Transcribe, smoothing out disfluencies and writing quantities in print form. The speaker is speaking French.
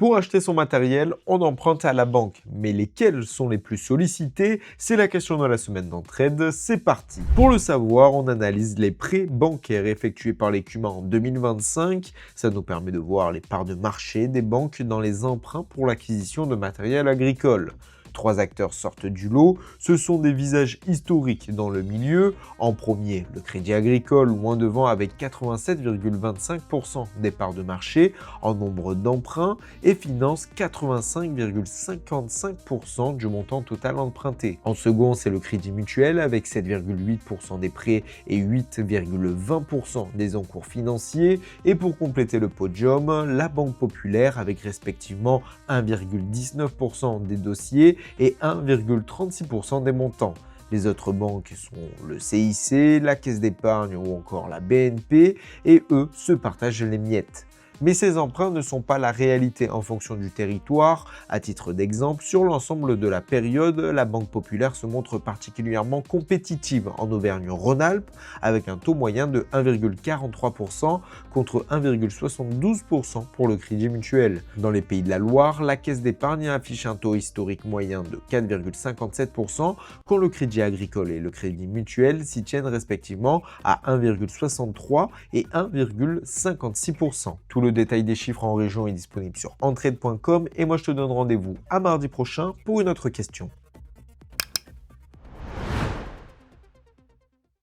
Pour acheter son matériel, on emprunte à la banque. Mais lesquels sont les plus sollicités? C'est la question de la semaine d'entraide. C'est parti. Pour le savoir, on analyse les prêts bancaires effectués par les CUMA en 2025. Ça nous permet de voir les parts de marché des banques dans les emprunts pour l'acquisition de matériel agricole. Trois acteurs sortent du lot, ce sont des visages historiques dans le milieu. En premier, le Crédit Agricole, loin devant avec 87,25% des parts de marché en nombre d'emprunts et finance 85,55% du montant total emprunté. En second, c'est le Crédit Mutuel avec 7,8% des prêts et 8,20% des encours financiers. Et pour compléter le podium, la Banque Populaire avec respectivement 1,19% des dossiers et 1,36% des montants. Les autres banques sont le CIC, la Caisse d'épargne ou encore la BNP et eux se partagent les miettes. Mais ces emprunts ne sont pas la réalité en fonction du territoire. À titre d'exemple, sur l'ensemble de la période, la Banque Populaire se montre particulièrement compétitive en Auvergne-Rhône-Alpes avec un taux moyen de 1,43% contre 1,72% pour le Crédit Mutuel. Dans les Pays de la Loire, la Caisse d'épargne affiche un taux historique moyen de 4,57% quand le Crédit Agricole et le Crédit Mutuel s'y tiennent respectivement à 1,63% et 1,56%. Tout le détail des chiffres en région est disponible sur entraide.com et moi je te donne rendez-vous à mardi prochain pour une autre question.